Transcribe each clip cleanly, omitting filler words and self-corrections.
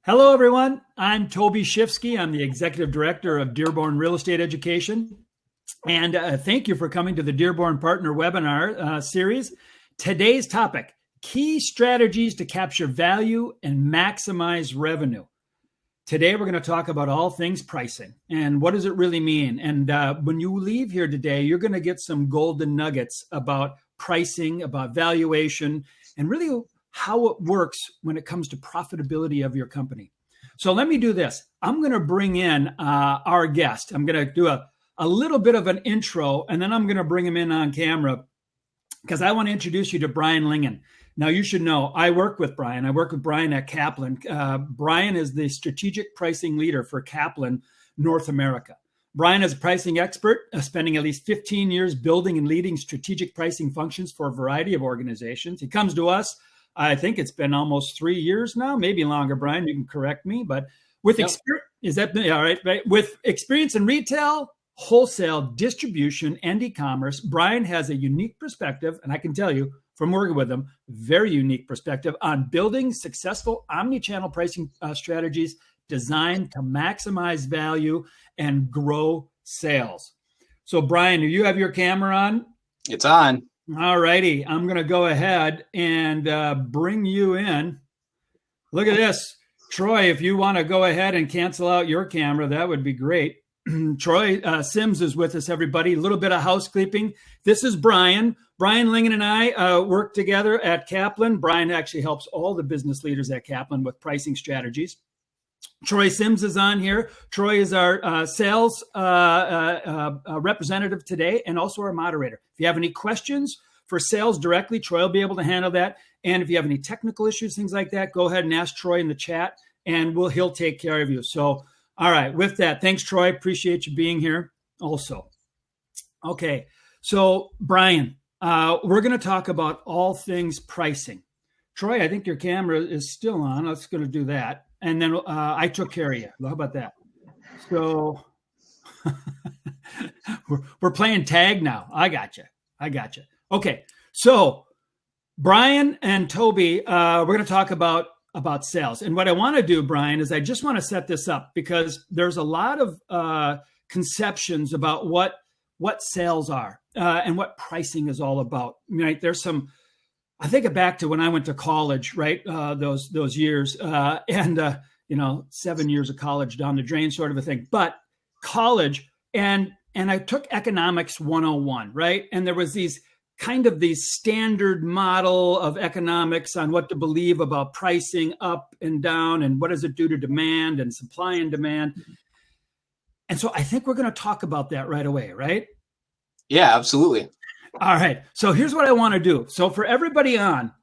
Hello, everyone. I'm Toby Shifsky. I'm the Executive Director of Dearborn Real Estate Education. And thank you for coming to the Dearborn Partner Webinar series. Today's topic, key strategies to capture value and maximize revenue. Today, we're going to talk about all things pricing and what does it really mean? And when you leave here today, you're going to get some golden nuggets about pricing, about valuation, and really how it works when it comes to profitability of your company. So let me do this. I'm going to bring in our guest. I'm going to do a little bit of an intro, and then I'm going to bring him in on camera because I want to introduce you to Brian Lingen. Now, you should know, I work with Brian. I work with Brian at Kaplan. Brian is the strategic pricing leader for Kaplan North America. Brian is a pricing expert, spending at least 15 years building and leading strategic pricing functions for a variety of organizations. He comes to us. I think it's been almost 3 years now, maybe longer, Brian, you can correct me, but with experience, is that all right? With experience in retail, wholesale, distribution, and e-commerce, Brian has a unique perspective, and I can tell you from working with him, very unique perspective on building successful omni-channel pricing strategies designed to maximize value and grow sales. So, Brian, do you have your camera on? It's on. All righty. I'm going to go ahead and bring you in. Look at this. Troy, if you want to go ahead and cancel out your camera, that would be great. Troy Sims is with us, everybody. A little bit of housekeeping. This is Brian. Brian Lingen and I work together at Kaplan. Brian actually helps all the business leaders at Kaplan with pricing strategies. Troy Sims is on here. Troy is our sales representative today and also our moderator. If you have any questions for sales directly, Troy will be able to handle that. And if you have any technical issues, things like that, go ahead and ask Troy in the chat and he'll take care of you. So, all right, with that, thanks, Troy. Appreciate you being here also. Okay, so Brian, we're going to talk about all things pricing. Troy, I think your camera is still on. Let's going to do that. And then I took care of you. How about that? So we're playing tag now. I got you. Okay. So Brian and Toby, we're going to talk about sales. And what I want to do, Brian, is I just want to set this up because there's a lot of conceptions about what sales are and what pricing is all about. Right? There's some. I think back to when I went to college, right? Those years, and 7 years of college down the drain, sort of a thing. But college, and I took economics 101, right? And there was these standard model of economics on what to believe about pricing up and down, and what does it do to demand and supply and demand. And so I think we're going to talk about that right away, right? Yeah, absolutely. All right. So here's what I want to do. So for everybody on,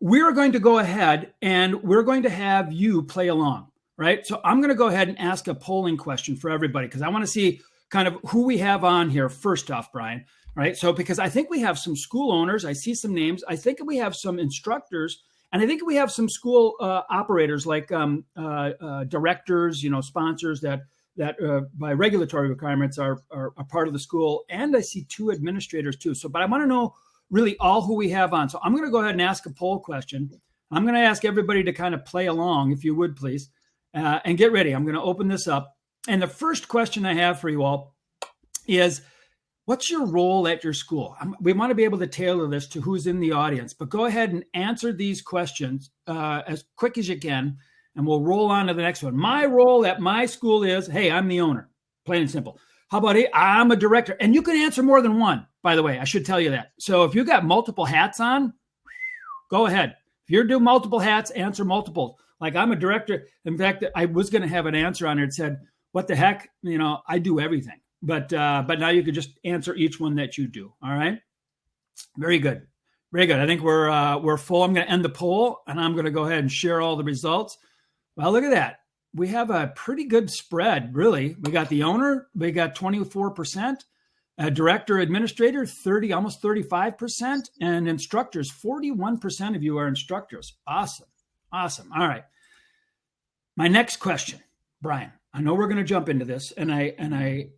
we're going to go ahead and we're going to have you play along, right? So I'm going to go ahead and ask a polling question for everybody because I want to see kind of who we have on here first off, Brian, right? So because I think we have some school owners, I see some names. I think we have some instructors, and I think we have some school operators like directors, sponsors that by regulatory requirements are a part of the school. And I see 2 administrators too. But I want to know really all who we have on. So I'm going to go ahead and ask a poll question. I'm going to ask everybody to kind of play along, if you would, please, and get ready. I'm going to open this up. And the first question I have for you all is, what's your role at your school? We want to be able to tailor this to who's in the audience, but go ahead and answer these questions as quick as you can. And we'll roll on to the next one. My role at my school is, hey, I'm the owner, plain and simple. How about it? I'm a director. And you can answer more than one, by the way. I should tell you that. So if you got multiple hats on, go ahead. If you're doing multiple hats, answer multiple. Like I'm a director. In fact, I was going to have an answer on it that said, what the heck? I do everything. But now you could just answer each one that you do. All right. Very good. Very good. I think we're full. I'm going to end the poll and I'm going to go ahead and share all the results. Well, look at that. We have a pretty good spread, really. We got the owner, we got 24%, director, administrator, 30, almost 35%, and instructors, 41% of you are instructors. Awesome. All right. My next question, Brian, I know we're going to jump into this, and I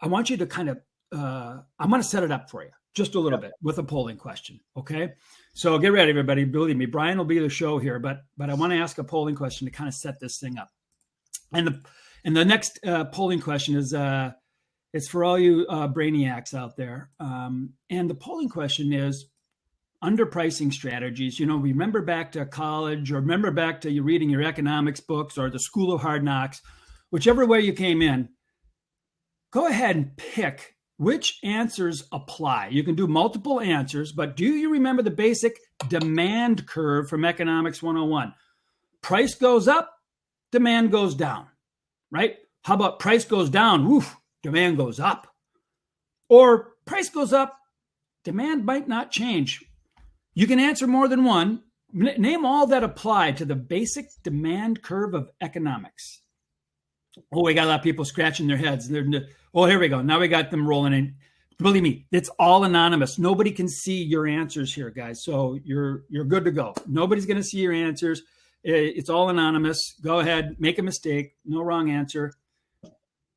want you to kind of I'm going to set it up for you just a little bit with a polling question. Okay. So get ready, everybody. Believe me, Brian will be the show here, but I want to ask a polling question to kind of set this thing up. And the next polling question is, it's for all you brainiacs out there. And the polling question is underpricing strategies. You know, remember back to college, or remember back to you reading your economics books or the School of Hard Knocks, whichever way you came in, go ahead and pick which answers apply. You can do multiple answers, but do you remember the basic demand curve from Economics 101? Price goes up, demand goes down, right? How about price goes down, woof, demand goes up? Or price goes up, demand might not change. You can answer more than one. Name all that apply to the basic demand curve of economics. Oh, we got a lot of people scratching their heads. Oh, here we go. Now we got them rolling in. Believe me, it's all anonymous. Nobody can see your answers here, guys. So you're good to go. Nobody's going to see your answers. It's all anonymous. Go ahead, make a mistake. No wrong answer.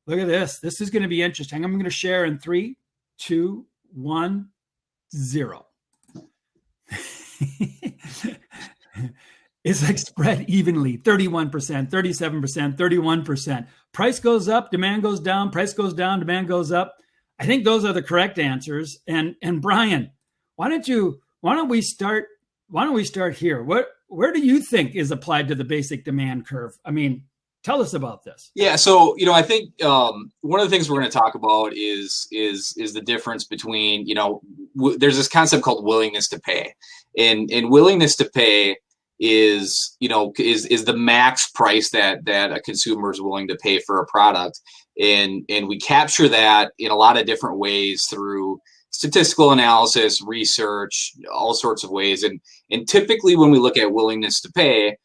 Look at this. This is going to be interesting. I'm going to share in 3, 2, 1, 0. It's like spread evenly, 31%, 37%, 31%. Price goes up, demand goes down, price goes down, demand goes up. I think those are the correct answers. And Brian, why don't we start here? Where do you think is applied to the basic demand curve? I mean, tell us about this. Yeah, so I think one of the things we're going to talk about is the difference between there's this concept called willingness to pay, and willingness to pay is the max price that a consumer is willing to pay for a product, and we capture that in a lot of different ways through statistical analysis, research, all sorts of ways, and typically when we look at willingness to pay,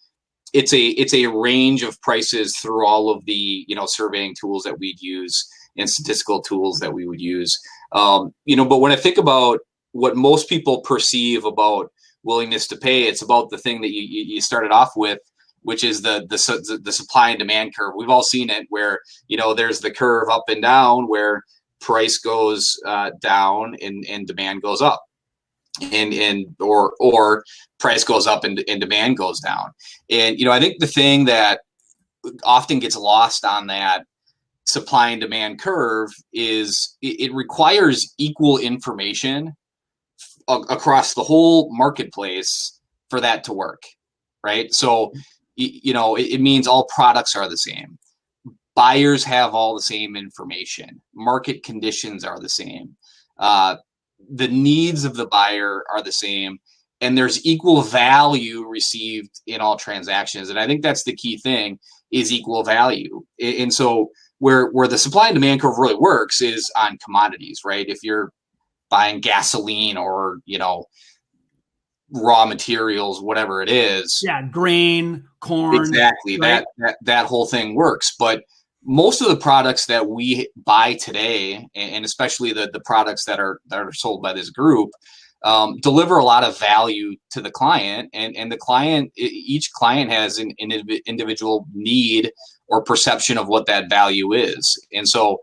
it's a range of prices through all of the surveying tools that we'd use and statistical tools that we would use. But when I think about what most people perceive about willingness to pay, it's about the thing that you started off with, which is the supply and demand curve. We've all seen it where there's the curve up and down where price goes down and demand goes up, or price goes up and demand goes down. And I think the thing that often gets lost on that supply and demand curve is it requires equal information across the whole marketplace for that to work, right? So it means all products are the same. Buyers have all the same information. Market conditions are the same. The needs of the buyer are the same, and there's equal value received in all transactions. And I think that's the key thing, is equal value. And so where the supply and demand curve really works is on commodities, right? If you're buying gasoline or raw materials, whatever it is. Yeah, grain, corn. Exactly. Right? That whole thing works. But most of the products that we buy today, and especially the products that are sold by this group, deliver a lot of value to the client, and the client, each client has an individual need or perception of what that value is, and so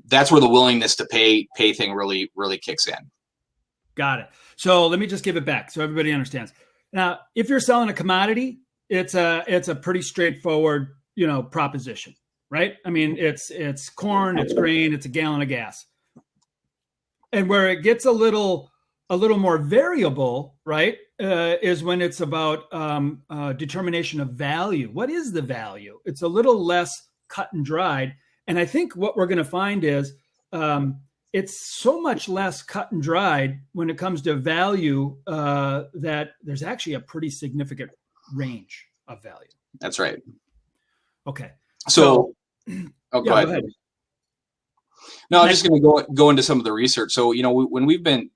that's where the willingness to pay thing really kicks in. Got it. So let me just give it back so everybody understands. Now, if you're selling a commodity, it's a pretty straightforward proposition. Right? I mean, it's corn, it's grain, it's a gallon of gas. And where it gets a little more variable, right, is when it's about determination of value. What is the value? It's a little less cut and dried. And I think what we're going to find is it's so much less cut and dried when it comes to value that there's actually a pretty significant range of value. That's right. Okay. So go ahead. No, I'm just going to go into some of the research. So,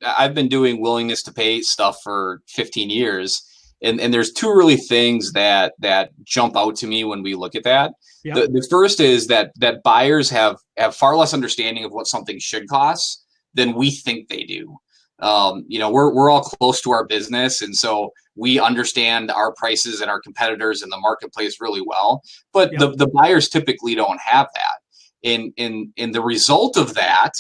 I've been doing willingness to pay stuff for 15 years, and there's two really things that jump out to me when we look at that. Yep. The first is that buyers have far less understanding of what something should cost than we think they do. We're all close to our business, and so we understand our prices and our competitors in the marketplace really well. But the buyers typically don't have that, and the result of that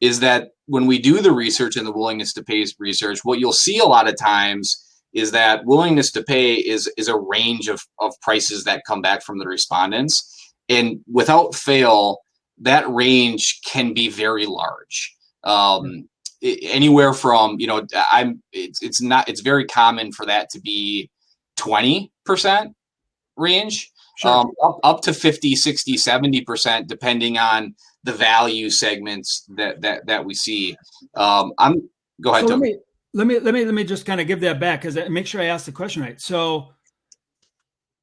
is that when we do the research and the willingness to pay research, what you'll see a lot of times is that willingness to pay is a range of prices that come back from the respondents. And without fail, that range can be very large. Anywhere from, it's very common for that to be 20% range, Sure. up to 50, 60, 70%, depending on the value segments that we see. Go ahead, So Tom. let me just kind of give that back, because make sure I ask the question right. So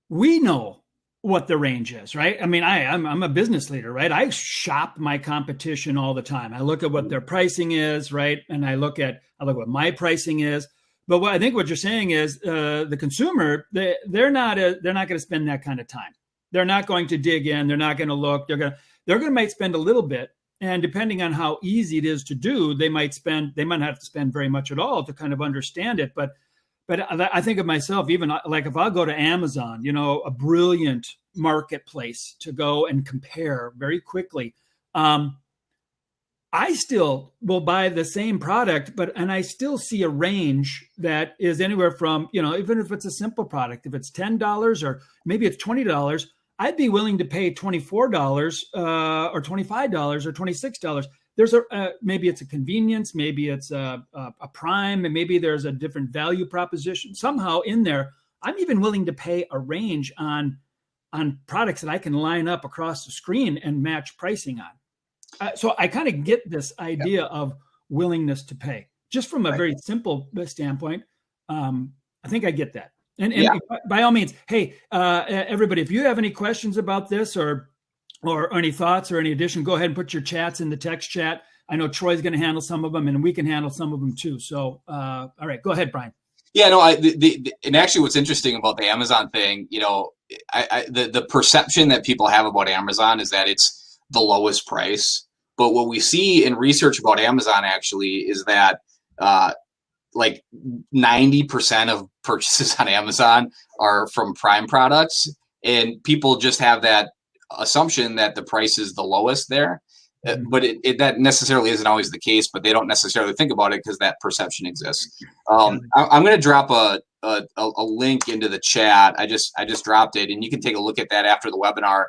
we know what the range is, right? I mean, I'm a business leader, right? I shop my competition all the time. I look at what their pricing is, right? And I look at what my pricing is. But what I think what you're saying is the consumer, they're not going to spend that kind of time. They're not going to dig in. They're not going to look. They're going to might spend a little bit, and depending on how easy it is to do, they might not have to spend very much at all to kind of understand it. But I think of myself, even like if I'll go to Amazon, a brilliant marketplace to go and compare very quickly. I still will buy the same product, and I still see a range that is anywhere from, even if it's a simple product, if it's $10 or maybe it's $20, I'd be willing to pay $24 or $25 or $26. There's maybe it's a convenience, maybe it's a prime, and maybe there's a different value proposition somehow in there. I'm even willing to pay a range on products that I can line up across the screen and match pricing on. So I kind of get this idea of willingness to pay just from a very simple standpoint. I think I get that. And by all means, hey, everybody, if you have any questions about this or any thoughts or any addition, go ahead and put your chats in the text chat. I know Troy's going to handle some of them, and we can handle some of them too. So, all right, go ahead, Brian. Yeah, no, and actually what's interesting about the Amazon thing, the perception that people have about Amazon is that it's the lowest price. But what we see in research about Amazon actually is that like 90% of purchases on Amazon are from Prime products, and people just have that assumption that the price is the lowest there. But that necessarily isn't always the case, but they don't necessarily think about it because that perception exists. I'm going to drop a link into the chat. I just dropped it, and you can take a look at that after the webinar.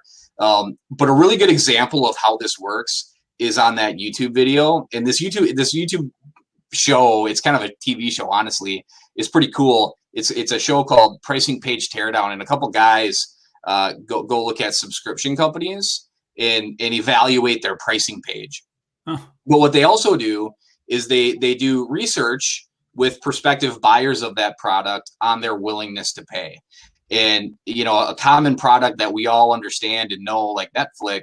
But a really good example of how this works is on that YouTube video. And this YouTube show, it's kind of a TV show, honestly, is pretty cool. It's a show called Pricing Page Teardown, and a couple guys go look at subscription companies and evaluate their pricing page. But what they also do is they do research with prospective buyers of that product on their willingness to pay. And, a common product that we all understand and know, like Netflix,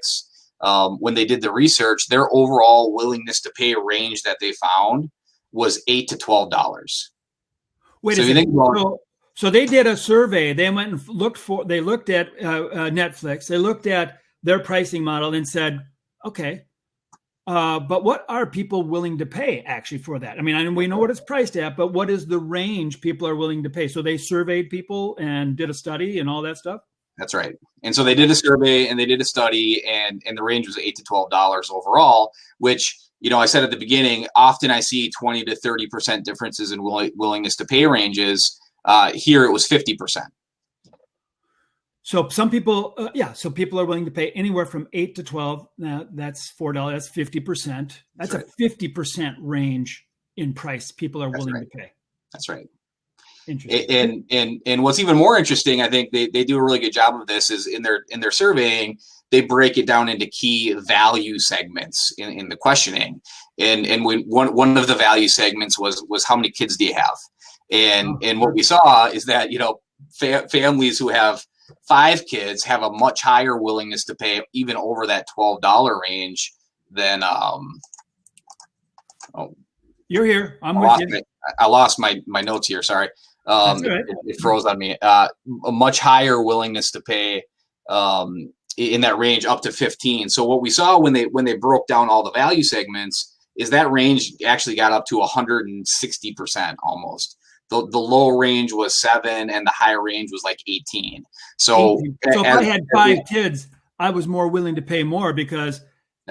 when they did the research, their overall willingness to pay range that they found was $8 to $12. Wait a second. So they did a survey. They went and looked at Netflix. They looked at their pricing model and said, okay, but what are people willing to pay actually for that? I mean, we know what it's priced at, but what is the range people are willing to pay? So they surveyed people and did a study and all that stuff? That's right. And so they did a survey and they did a study, and the range was $8 to $12 overall, which, I said at the beginning, often I see 20 to 30% differences in willingness to pay ranges. Here it was 50%. So some people, so people are willing to pay anywhere from 8 to 12. Now that's $4. That's 50%. That's right. A 50% range in price people are willing to pay. That's right. Interesting. And what's even more interesting, I think they do a really good job of this, is in their surveying, they break it down into key value segments in the questioning. And when one of the value segments was how many kids do you have? And what we saw is that, families who have 5 kids have a much higher willingness to pay, even over that $12 range than you're here. I'm with you. I lost my notes here. Sorry. That's right. It froze on me. A much higher willingness to pay in that range up to 15. So what we saw when they broke down all the value segments is that range actually got up to 160% almost. The low range was 7 and the higher range was like 18. So if I had 5 kids, I was more willing to pay more because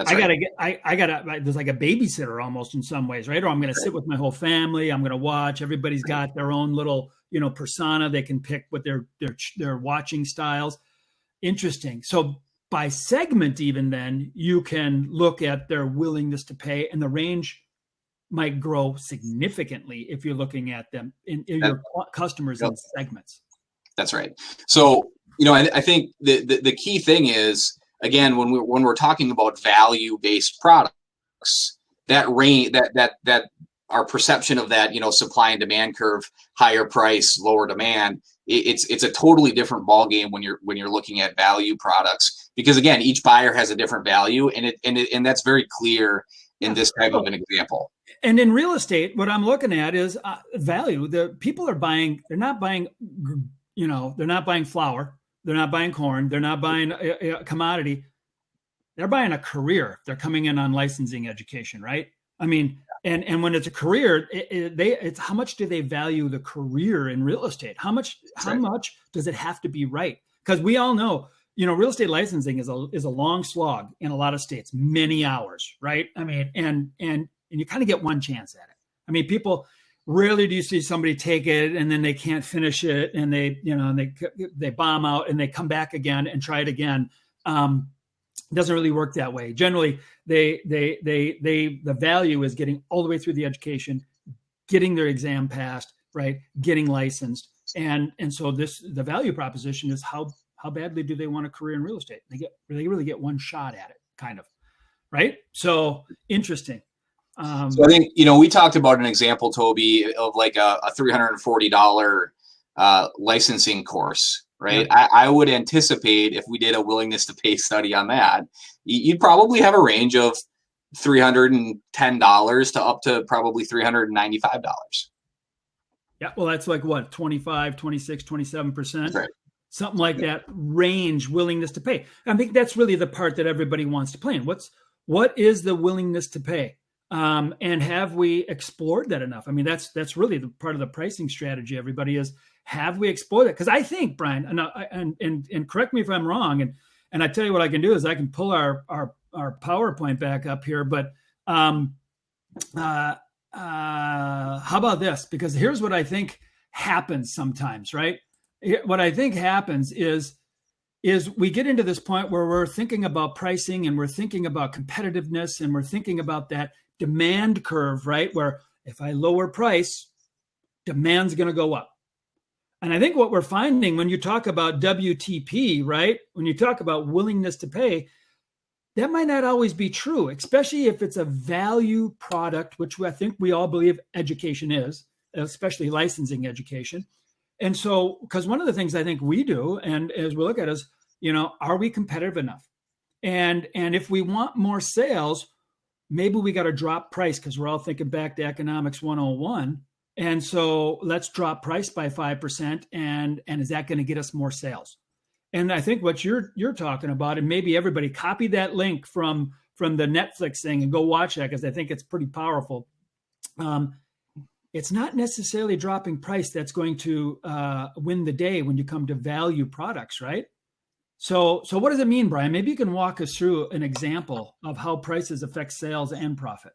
That's right. I gotta, there's like a babysitter almost in some ways, right? Or I'm going to sit with my whole family. I'm going to watch. Everybody's got their own little, persona. They can pick what their watching styles. Interesting. So by segment, even then you can look at their willingness to pay, and the range might grow significantly if you're looking at them in your customers in segments. That's right. So, I think the key thing is, again, when we're talking about value-based products, that range, that our perception of that, supply and demand curve, higher price, lower demand, it's a totally different ballgame when you're looking at value products, because again, each buyer has a different value, and that's very clear in this type of an example. And in real estate, what I'm looking at is value. The people are buying. They're not buying. They're not buying flour. They're not buying corn. They're not buying a commodity. They're buying a career. They're coming in on licensing education, right? I mean, and when it's a career, it's how much do they value the career in real estate? How much does it have to be right? Because we all know, real estate licensing is a long slog in a lot of states, many hours, right? I mean, and you kind of get one chance at it. I mean, people. Rarely do you see somebody take it and then they can't finish it, and they bomb out and they come back again and try it again. It doesn't really work that way. Generally, the value is getting all the way through the education, getting their exam passed, right, getting licensed, and so the value proposition is how badly do they want a career in real estate? They really get one shot at it, kind of, right? So interesting. So I think, we talked about an example, Toby, of like a $340 licensing course, right? Yeah. I would anticipate, if we did a willingness to pay study on that, you'd probably have a range of $310 to up to probably $395. Yeah, well, that's like what, 25, 26, 27%? Right. Something like that range, willingness to pay. I think that's really the part that everybody wants to play in. What is the willingness to pay? And have we explored that enough? I mean, that's really the part of the pricing strategy. Everybody is, have we explored it? Because I think, Brian, and correct me if I'm wrong, and I tell you what I can do is I can pull our PowerPoint back up here. But how about this? Because here's what I think happens sometimes, right? What I think happens is we get into this point where we're thinking about pricing, and we're thinking about competitiveness, and we're thinking about that demand curve, right? Where if I lower price, demand's going to go up. And I think what we're finding when you talk about WTP, right? When you talk about willingness to pay, that might not always be true, especially if it's a value product, which I think we all believe education is, especially licensing education. And so, because one of the things I think we do, and as we look at is, are we competitive enough? And if we want more sales, maybe we got to drop price, because we're all thinking back to Economics 101. And so let's drop price by 5%. And is that going to get us more sales? And I think what you're talking about, and maybe everybody copy that link from the Netflix thing and go watch that, because I think it's pretty powerful. It's not necessarily dropping price that's going to win the day when you come to value products, right? So what does it mean, Brian? Maybe you can walk us through an example of how prices affect sales and profit.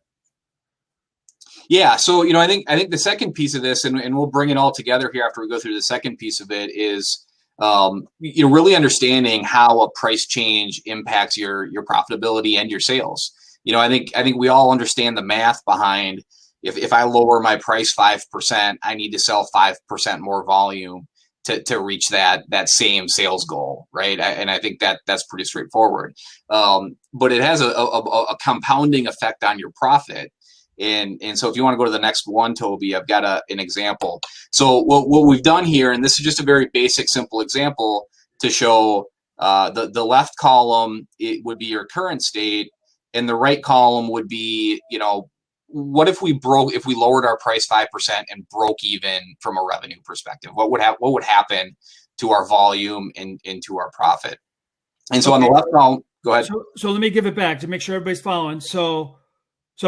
Yeah. So, I think the second piece of this, and we'll bring it all together here after we go through the second piece of it, is really understanding how a price change impacts your profitability and your sales. I think we all understand the math behind, if I lower my price 5%, I need to sell 5% more volume to reach that same sales goal, right? And I think that's pretty straightforward. But it has a compounding effect on your profit. And so if you want to go to the next one, Toby, I've got an example. So what we've done here, and this is just a very basic, simple example to show the left column, it would be your current state, and the right column would be, what if we lowered our price 5% and broke even from a revenue perspective? What would happen to our volume and to our profit? And so on the left column, go ahead. So let me give it back to make sure everybody's following. So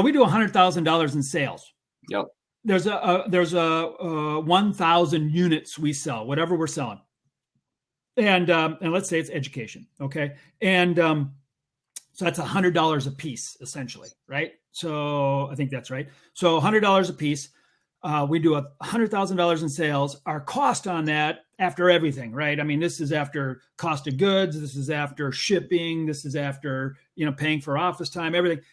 we do $100,000 in sales. Yep. There's a 1,000 units we sell, whatever we're selling, and let's say it's education, okay? And So that's $100 a piece, essentially, right? So I think that's right. So $100 a piece. We do $100,000 in sales. Our cost on that, after everything, right? I mean, this is after cost of goods. This is after shipping. This is after, paying for office time, everything.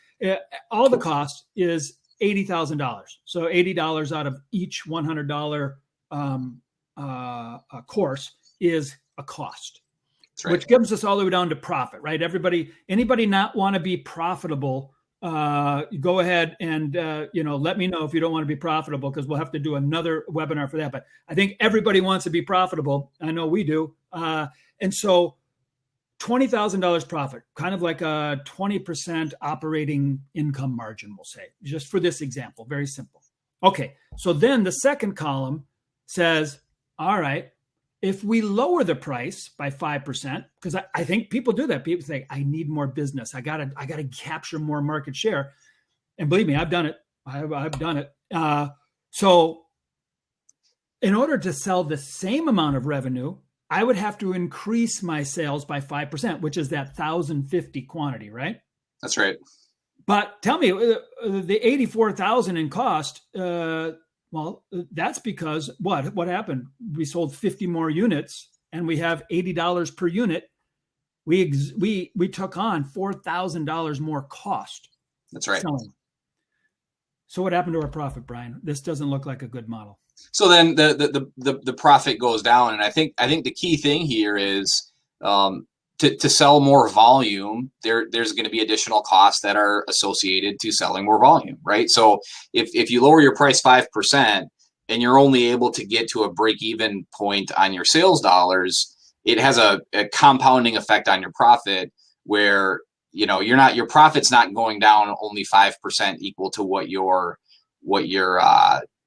All the cost is $80,000. So $80 out of each $100 course is a cost, right, which gives us all the way down to profit, right? Anybody not want to be profitable, go ahead and, let me know if you don't want to be profitable, because we'll have to do another webinar for that. But I think everybody wants to be profitable. I know we do. And so $20,000 profit, kind of like a 20% operating income margin, we'll say, just for this example, very simple. Okay. So then the second column says, all right, if we lower the price by 5%, because I think people do that. People say, I need more business. I gotta capture more market share. And believe me, I've done it. I've done it. So in order to sell the same amount of revenue, I would have to increase my sales by 5%, which is that 1,050 quantity, right? That's right. But tell me, the 84,000 in cost, well, that's because what happened? We sold 50 more units, and we have $80 per unit. We took on $4,000 more cost. That's right. Selling. So what happened to our profit, Brian? This doesn't look like a good model. So then the profit goes down, and I think the key thing here is to sell more volume. There's going to be additional costs that are associated to selling more volume, right? So if you lower your price 5% and you're only able to get to a break-even point on your sales dollars, it has a compounding effect on your profit, where your profit's not going down only 5% equal to what your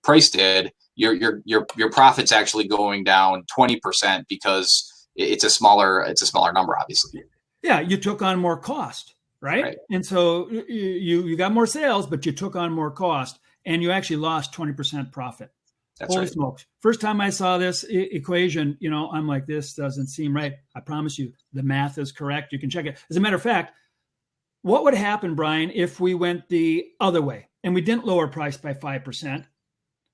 price did. Your profit's actually going down 20% because it's a smaller number, obviously. Yeah, you took on more cost, right? And so you got more sales, but you took on more cost, and you actually lost 20% profit. That's Holy right. smokes. First time I saw this equation, I'm like, this doesn't seem right. I promise you, the math is correct. You can check it. As a matter of fact, what would happen, Brian, if we went the other way and we didn't lower price by 5%?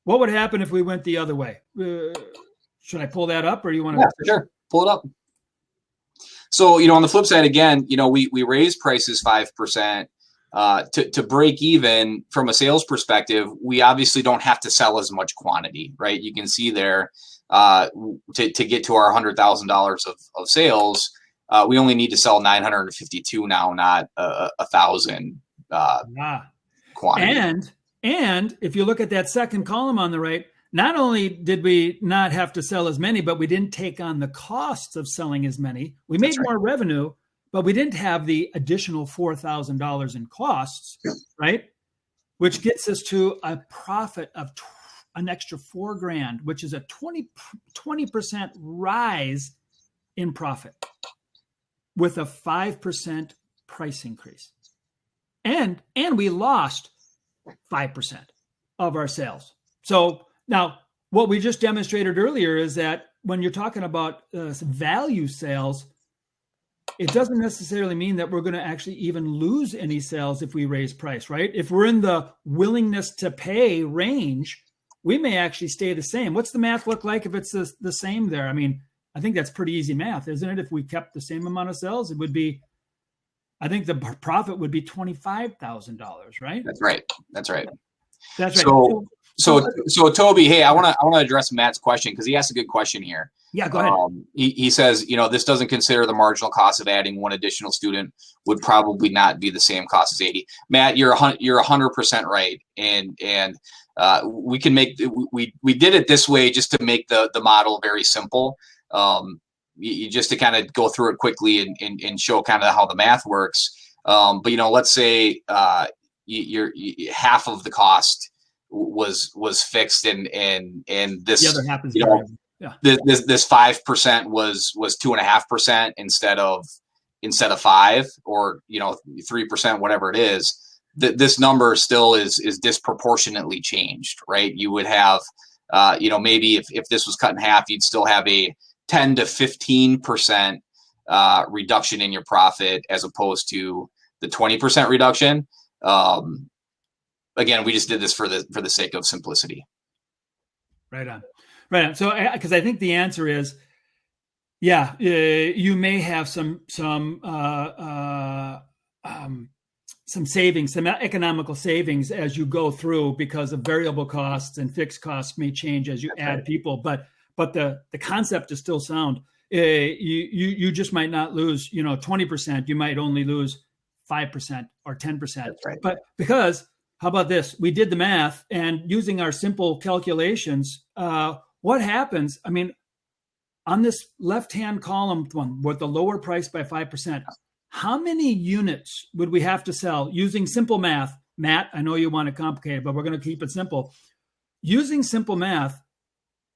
What would happen if we went the other way? Should I pull that up, or you want to? Yeah, sure. Pull it up. So, on the flip side, again, we raise prices 5%. To break even from a sales perspective, we obviously don't have to sell as much quantity, right? You can see there, to get to our $100,000 of sales, we only need to sell 952 now, not 1,000 quantity. And if you look at that second column on the right, not only did we not have to sell as many, but we didn't take on the costs of selling as many. We made more revenue, but we didn't have the additional $4,000 in costs, right? Which gets us to a profit of an extra $4,000, which is a 20% rise in profit with a 5% price increase. And we lost 5% of our sales. So now what we just demonstrated earlier is that when you're talking about value sales, it doesn't necessarily mean that we're going to actually even lose any sales if we raise price, right? If we're in the willingness to pay range, we may actually stay the same. What's the math look like if it's the same there? I mean, I think that's pretty easy math, isn't it? If we kept the same amount of sales, it would be, I think the profit would be $25,000, right? That's right. That's right. So Toby, hey, I want to address Matt's question, because he asked a good question here. Yeah, go ahead. He says, this doesn't consider the marginal cost of adding one additional student would probably not be the same cost as 80. Matt, you're 100% right, and we can make we did it this way just to make the model very simple. You just to kind of go through it quickly and show kind of how the math works. But let's say you're half of the cost was fixed, and this the other half is this 5% was 2.5% instead of 5, or 3%, whatever it is. This number still is disproportionately changed, right? You would have maybe if this was cut in half, you'd still have a 10 to 15% reduction in your profit, as opposed to 20% reduction. Again, we just did this for the sake of simplicity. Right on. Right on. So, because I think the answer is, yeah, you may have some savings, some economical savings as you go through, because of variable costs and fixed costs may change as you add people. But the concept is still sound. You just might not lose 20%. You might only lose 5% or 10%. That's right. But because, how about this? We did the math, and using our simple calculations, what happens? I mean, on this left-hand column one with the lower price by 5%, how many units would we have to sell using simple math? Matt, I know you want it complicated, but we're going to keep it simple. Using simple math,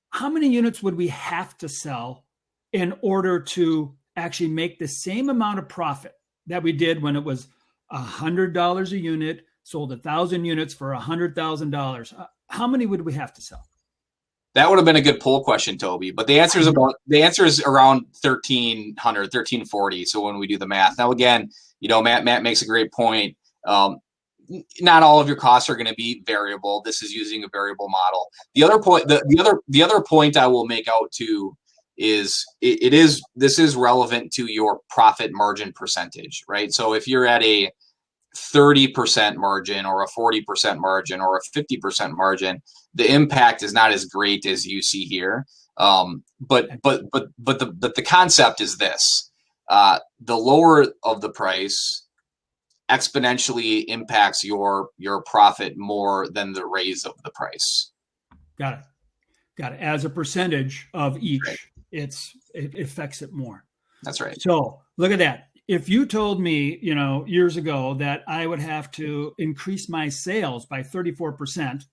how many units would we have to sell in order to actually make the same amount of profit that we did when it was $100 a unit, sold 1,000 units for $100,000? How many would we have to sell? That would have been a good poll question, Toby. But the answer is around 1,300, 1,340. So when we do the math, now again, Matt makes a great point. Not all of your costs are going to be variable. This is using a variable model. The other point, the other point I will make out too is this is relevant to your profit margin percentage, right? So if you're at a 30% margin or a 40% margin or a 50% margin, the impact is not as great as you see here. But the concept is this: the lower of the price exponentially impacts your profit more than the raise of the price. Got it. As a percentage of each, right. It affects it more. That's right. So look at that. If you told me, years ago that I would have to increase my sales by 34%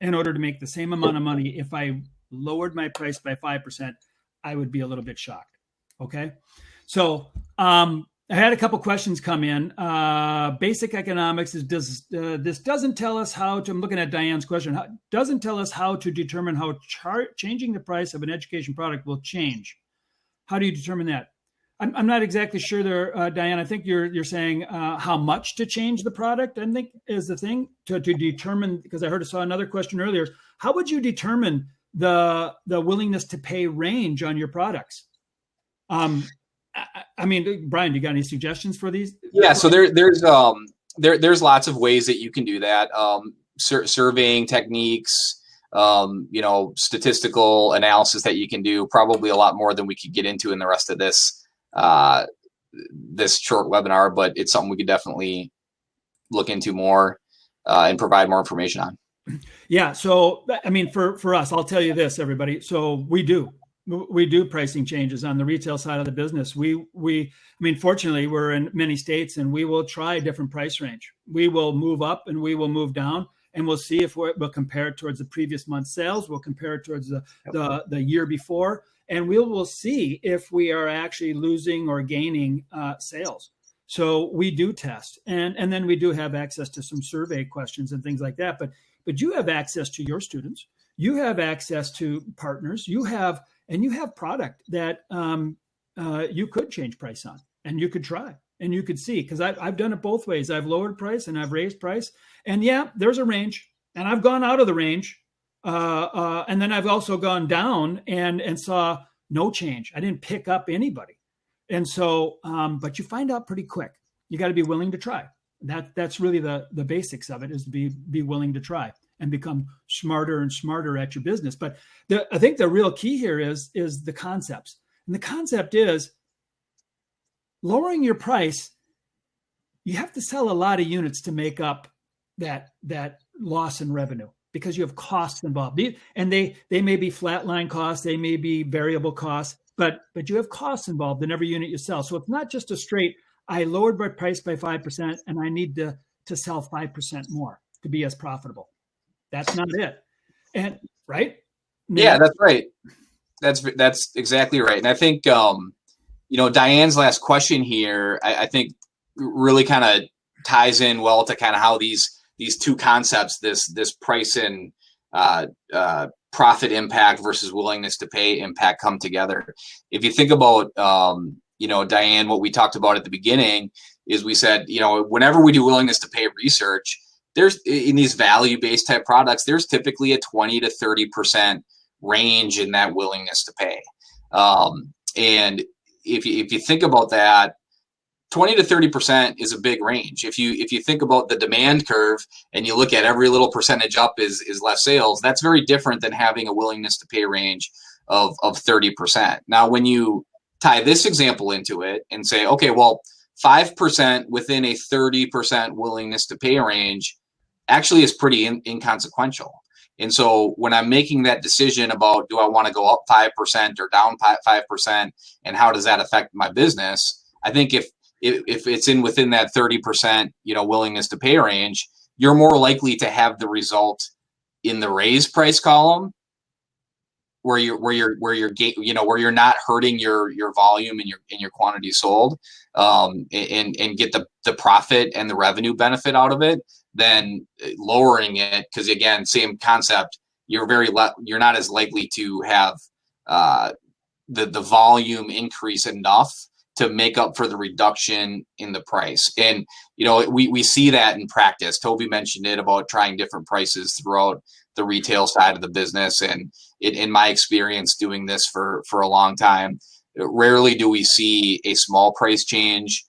in order to make the same amount of money if I lowered my price by 5%, I would be a little bit shocked. Okay. So I had a couple questions come in. Basic economics is this doesn't tell us how to, I'm looking at Diane's question, doesn't tell us how to determine how changing the price of an education product will change. How do you determine that? I'm not exactly sure there, Diane. I think you're saying how much to change the product, I think, is the thing to determine, because I saw another question earlier. How would you determine the willingness to pay range on your products? I mean, Brian, do you got any suggestions for these? Yeah, so there's lots of ways that you can do that. Surveying techniques, statistical analysis that you can do, probably a lot more than we could get into in the rest of this short webinar, but it's something we could definitely look into more and provide more information on. Yeah. So, I mean, for us, I'll tell you this, everybody. So we do pricing changes on the retail side of the business. I mean, fortunately, we're in many states, and we will try a different price range. We will move up and we will move down, and we'll see if we'll compare it towards the previous month's sales. We'll compare it towards the year before, and we will see if we are actually losing or gaining sales. So we do test, and then we do have access to some survey questions and things like that. But you have access to your students. You have access to partners. You have product that you could change price on, and you could try, and you could see, because I've done it both ways. I've lowered price and I've raised price, and yeah, there's a range, and I've gone out of the range, and then I've also gone down and saw no change. I didn't pick up anybody, and so but you find out pretty quick. You got to be willing to try. That's really the basics of it, is to be willing to try and become smarter and smarter at your business. But I think the real key here is the concepts. And the concept is lowering your price. You have to sell a lot of units to make up that loss in revenue, because you have costs involved. And they may be flatline costs, they may be variable costs, but you have costs involved in every unit you sell. So it's not just a straight, I lowered my price by 5% and I need to sell 5% more to be as profitable. That's not it. And right? Yeah, that's right. That's exactly right. And I think, Diane's last question here, I think really kind of ties in well to kind of how these two concepts, this price and profit impact versus willingness to pay impact, come together. If you think about, Diane, what we talked about at the beginning, is we said, whenever we do willingness to pay research, there's in these value-based type products, there's typically a 20 to 30% range in that willingness to pay. And if you think about that, 20 to 30% is a big range. If you think about the demand curve and you look at every little percentage up is less sales, that's very different than having a willingness to pay range of 30%. Now, when you tie this example into it and say, okay, well, 5% within a 30% willingness to pay range actually is pretty inconsequential. And so when I'm making that decision about, do I want to go up 5% or down 5%, and how does that affect my business? I think if it's within that 30%, willingness to pay range, you're more likely to have the result in the raise price column, where you're not hurting your volume and your quantity sold, and get the profit and the revenue benefit out of it, than lowering it, because again, same concept. You're not as likely to have the volume increase enough to make up for the reduction in the price. And we see that in practice. Toby mentioned it about trying different prices throughout the retail side of the business, and in my experience doing this for a long time, rarely do we see a small price change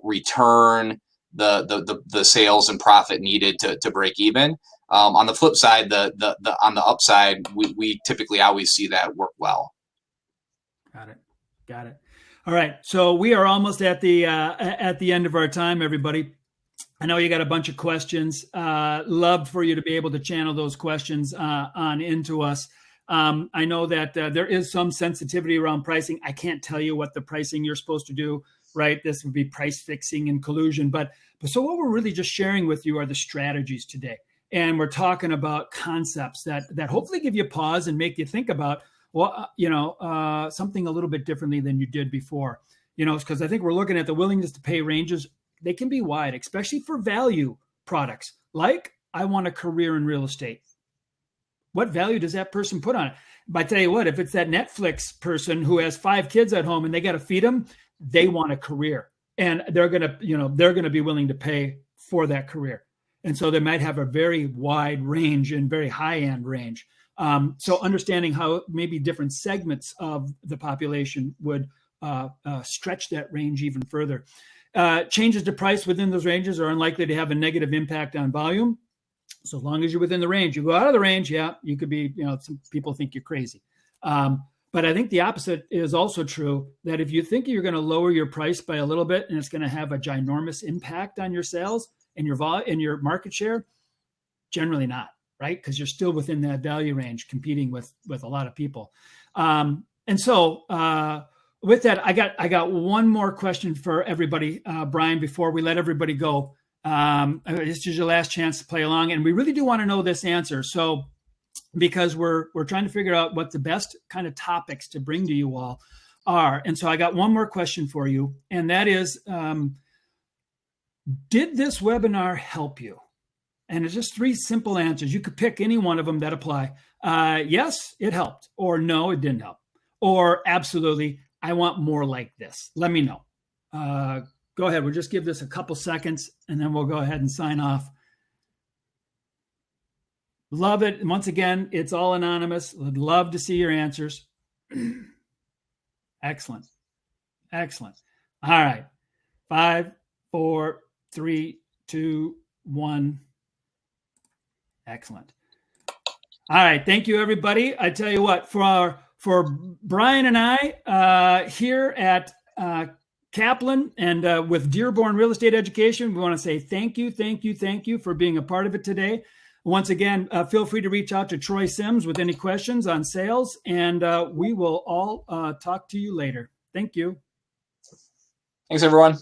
return the sales and profit needed to break even. On the flip side, on the upside, we typically always see that work well. Got it. All right, so we are almost at the end of our time, everybody. I know you got a bunch of questions. Love for you to be able to channel those questions on into us. I know that there is some sensitivity around pricing. I can't tell you what the pricing you're supposed to do, right? This would be price fixing and collusion. But so what we're really just sharing with you are the strategies today. And we're talking about concepts that hopefully give you pause and make you think about, something a little bit differently than you did before. Because I think we're looking at the willingness to pay ranges. They can be wide, especially for value products. Like, I want a career in real estate. What value does that person put on it? But I tell you what, if it's that Netflix person who has 5 kids at home and they got to feed them, they want a career, and they're going to be willing to pay for that career. And so they might have a very wide range and very high end range. So understanding how maybe different segments of the population would stretch that range even further. Changes to price within those ranges are unlikely to have a negative impact on volume. So long as you're within the range. You go out of the range, you could be, some people think you're crazy. But I think the opposite is also true, that if you think you're going to lower your price by a little bit and it's going to have a ginormous impact on your sales and your market share, generally not, right? Because you're still within that value range competing with a lot of people. And so with that, I got one more question for everybody, Brian, before we let everybody go. This is your last chance to play along, and we really do want to know this answer. So, because we're trying to figure out what the best kind of topics to bring to you all are. And so I got one more question for you, and that is, did this webinar help you? And it's just 3 simple answers. You could pick any one of them that apply. Yes, it helped, or no, it didn't help, or absolutely, I want more like this. Let me know. Go ahead. We'll just give this a couple seconds, and then we'll go ahead and sign off. Love it. Once again, it's all anonymous. Would love to see your answers. Excellent. All right. 5, 4, 3, 2, 1. Excellent. All right. Thank you, everybody. I tell you what, for Brian and I here at Kaplan and with Dearborn Real Estate Education, we want to say thank you for being a part of it today. Once again, feel free to reach out to Troy Sims with any questions on sales, and we will all talk to you later. Thank you. Thanks, everyone.